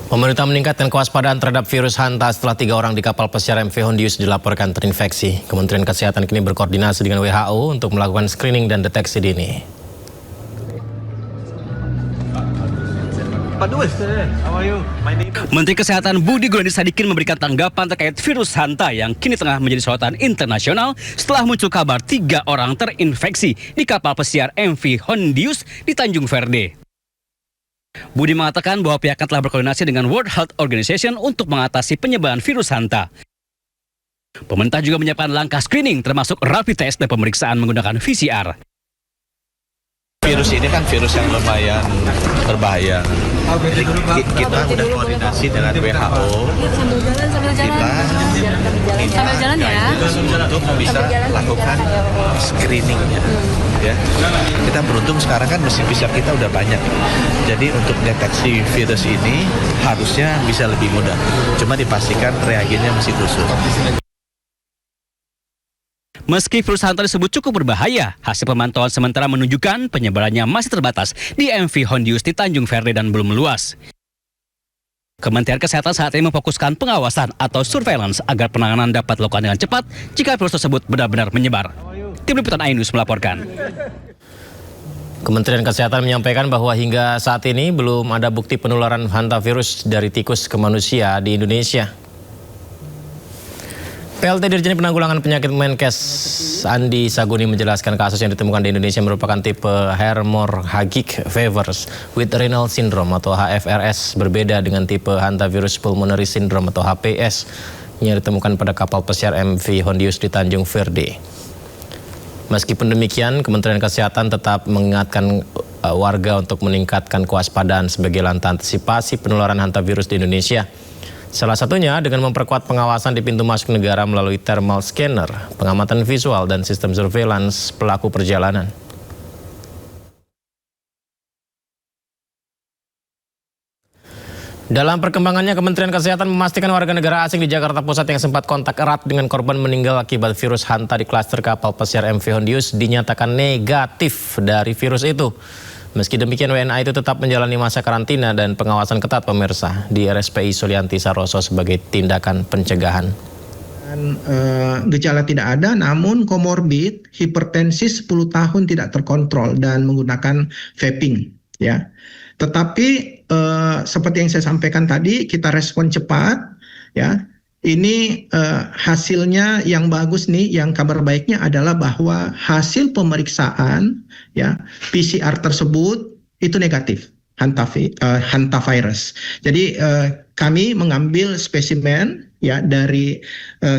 Pemerintah meningkatkan kewaspadaan terhadap virus Hanta setelah 3 orang di kapal pesiar MV Hondius dilaporkan terinfeksi. Kementerian Kesehatan kini berkoordinasi dengan WHO untuk melakukan screening dan deteksi dini. Menteri Kesehatan Budi Gunadisadikin memberikan tanggapan terkait virus Hanta yang kini tengah menjadi sorotan internasional setelah muncul kabar 3 orang terinfeksi di kapal pesiar MV Hondius di Tanjung Verde. Budi mengatakan bahwa pihaknya telah berkoordinasi dengan World Health Organization untuk mengatasi penyebaran virus Hanta. Pemerintah juga menyiapkan langkah screening termasuk rapid test dan pemeriksaan menggunakan VCR. Virus ini kan virus yang lumayan berbahaya. Jadi kita udah koordinasi dengan WHO. Sambil jalan ya. Untuk bisa lakukan screeningnya. Ya. Kita beruntung sekarang kan mesin PCR kita udah banyak. Jadi untuk deteksi virus ini harusnya bisa lebih mudah. Cuma dipastikan reagennya masih khusus. Meski virus Hanta disebut cukup berbahaya, hasil pemantauan sementara menunjukkan penyebarannya masih terbatas di MV Hondius di Tanjung Verde dan belum meluas. Kementerian Kesehatan saat ini memfokuskan pengawasan atau surveillance agar penanganan dapat dilakukan dengan cepat jika virus tersebut benar-benar menyebar. Tim Liputan iNews melaporkan. Kementerian Kesehatan menyampaikan bahwa hingga saat ini belum ada bukti penularan hantavirus dari tikus ke manusia di Indonesia. PLT Dirjen Penanggulangan Penyakit Menkes Andi Saguni menjelaskan kasus yang ditemukan di Indonesia merupakan tipe hemorrhagic fevers with renal syndrome atau HFRS, berbeda dengan tipe hantavirus pulmonary syndrome atau HPS yang ditemukan pada kapal pesiar MV Hondius di Tanjung Verde. Meskipun demikian, Kementerian Kesehatan tetap mengingatkan warga untuk meningkatkan kewaspadaan sebagai langkah antisipasi penularan hantavirus di Indonesia. Salah satunya dengan memperkuat pengawasan di pintu masuk negara melalui thermal scanner, pengamatan visual, dan sistem surveillance pelaku perjalanan. Dalam perkembangannya, Kementerian Kesehatan memastikan warga negara asing di Jakarta Pusat yang sempat kontak erat dengan korban meninggal akibat virus Hanta di klaster kapal pesiar MV Hondius dinyatakan negatif dari virus itu. Meski demikian, WNA itu tetap menjalani masa karantina dan pengawasan ketat pemirsa di RSPI Sulianti Saroso sebagai tindakan pencegahan. Gejala tidak ada, namun komorbid, hipertensi 10 tahun tidak terkontrol dan menggunakan vaping. Ya. Tetapi seperti yang saya sampaikan tadi, kita respon cepat. Ya. Ini hasilnya yang bagus nih, yang kabar baiknya adalah bahwa hasil pemeriksaan ya PCR tersebut itu negatif hantavirus. Jadi kami mengambil spesimen ya dari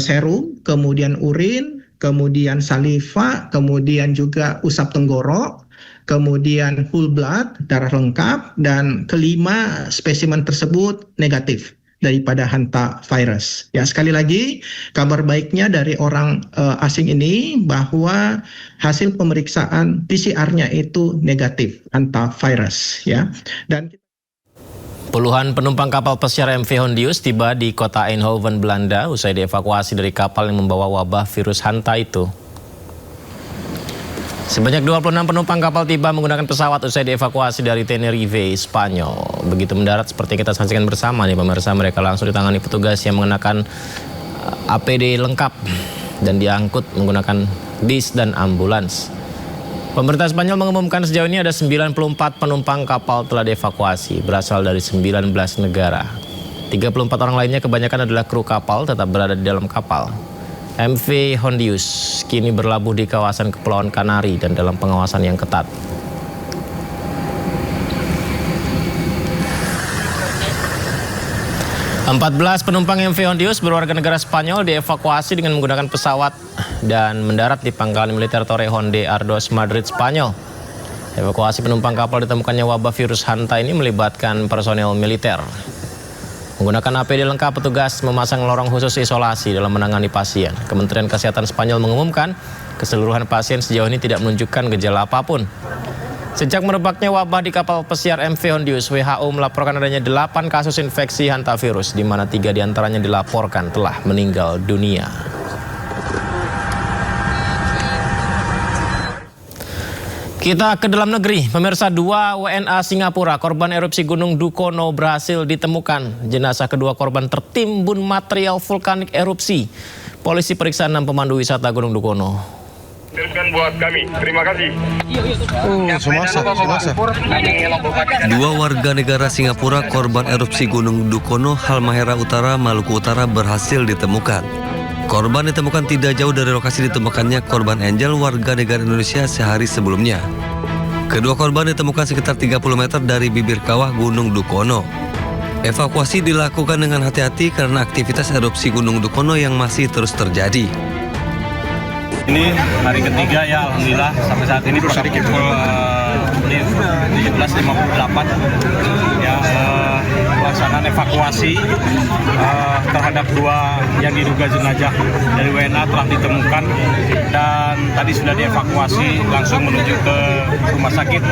serum, kemudian urin, kemudian saliva, kemudian juga usap tenggorok, kemudian whole blood, darah lengkap, dan kelima spesimen tersebut negatif daripada hantavirus. Ya, sekali lagi kabar baiknya dari orang asing ini bahwa hasil pemeriksaan PCR-nya itu negatif hantavirus ya. Dan puluhan penumpang kapal pesiar MV Hondius tiba di kota Eindhoven, Belanda usai dievakuasi dari kapal yang membawa wabah virus Hanta itu. Sebanyak 26 penumpang kapal tiba menggunakan pesawat usai dievakuasi dari Tenerife, Spanyol. Begitu mendarat seperti kita saksikan bersama nih pemirsa, mereka langsung ditangani petugas yang mengenakan APD lengkap dan diangkut menggunakan bis dan ambulans. Pemerintah Spanyol mengumumkan sejauh ini ada 94 penumpang kapal telah dievakuasi berasal dari 19 negara. 34 orang lainnya kebanyakan adalah kru kapal tetap berada di dalam kapal. MV Hondius kini berlabuh di kawasan Kepulauan Kanari dan dalam pengawasan yang ketat. Empat penumpang MV Hondius berwarga negara Spanyol dievakuasi dengan menggunakan pesawat dan mendarat di pangkalan militer Torrejón de Ardoz, Madrid, Spanyol. Evakuasi penumpang kapal ditemukannya wabah virus Hanta ini melibatkan personel militer. Menggunakan APD lengkap, petugas memasang lorong khusus isolasi dalam menangani pasien. Kementerian Kesehatan Spanyol mengumumkan keseluruhan pasien sejauh ini tidak menunjukkan gejala apapun. Sejak merebaknya wabah di kapal pesiar MV Hondius, WHO melaporkan adanya 8 kasus infeksi hantavirus, di mana 3 diantaranya dilaporkan telah meninggal dunia. Kita ke dalam negeri, pemirsa, 2 WNA Singapura korban erupsi Gunung Dukono berhasil ditemukan. Jenazah kedua korban tertimbun material vulkanik erupsi. Polisi periksa 6 pemandu wisata Gunung Dukono. Teruskan buat kami, terima kasih. Dua warga negara Singapura korban erupsi Gunung Dukono, Halmahera Utara, Maluku Utara berhasil ditemukan. Korban ditemukan tidak jauh dari lokasi ditemukannya korban Angel, warga negara Indonesia, sehari sebelumnya. Kedua korban ditemukan sekitar 30 meter dari bibir kawah Gunung Dukono. Evakuasi dilakukan dengan hati-hati karena aktivitas erupsi Gunung Dukono yang masih terus terjadi. Ini hari ketiga ya, alhamdulillah sampai saat ini pada pukul 17.58 ya, pelaksanaan evakuasi terhadap 2 yang diduga jenazah dari WNA telah ditemukan dan tadi sudah dievakuasi langsung menuju ke rumah sakit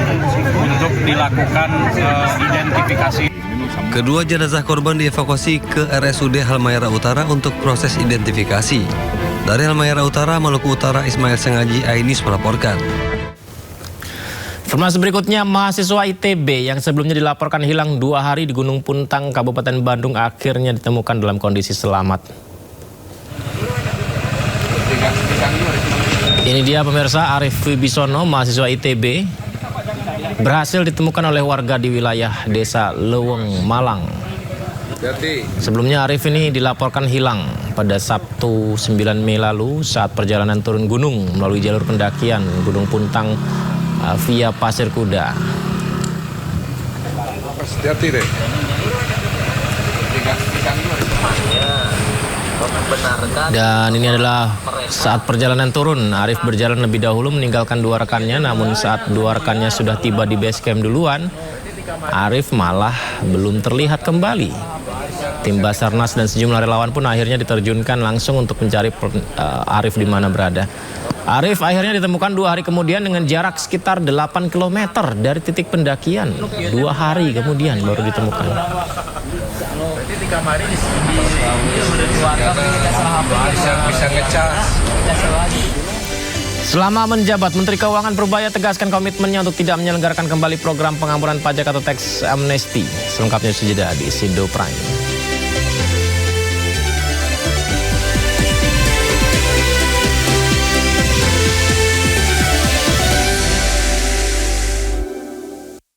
untuk dilakukan identifikasi. Kedua jenazah korban dievakuasi ke RSUD Halmahera Utara untuk proses identifikasi. Dari Halmahera Utara, Maluku Utara, Ismail Sengaji Ainis melaporkan. Informasi berikutnya, mahasiswa ITB yang sebelumnya dilaporkan hilang 2 hari di Gunung Puntang, Kabupaten Bandung akhirnya ditemukan dalam kondisi selamat. Ini dia pemirsa, Arif Wibisono, mahasiswa ITB, berhasil ditemukan oleh warga di wilayah Desa Leweng, Malang. Sebelumnya Arif ini dilaporkan hilang pada Sabtu 9 Mei lalu saat perjalanan turun gunung melalui jalur pendakian Gunung Puntang via Pasir Kuda. Dan ini adalah saat perjalanan turun. Arif berjalan lebih dahulu meninggalkan 2 rekannya, namun saat 2 rekannya sudah tiba di base camp duluan, Arif malah belum terlihat kembali. Tim Basarnas dan sejumlah relawan pun akhirnya diterjunkan langsung untuk mencari Arif di mana berada. Arif akhirnya ditemukan 2 hari kemudian dengan jarak sekitar 8 km dari titik pendakian. 2 hari kemudian baru ditemukan. Selama menjabat, Menteri Keuangan Purbaya tegaskan komitmennya untuk tidak menyelenggarakan kembali program pengampunan pajak atau tax amnesty. Selengkapnya sudah di Sindo Prime.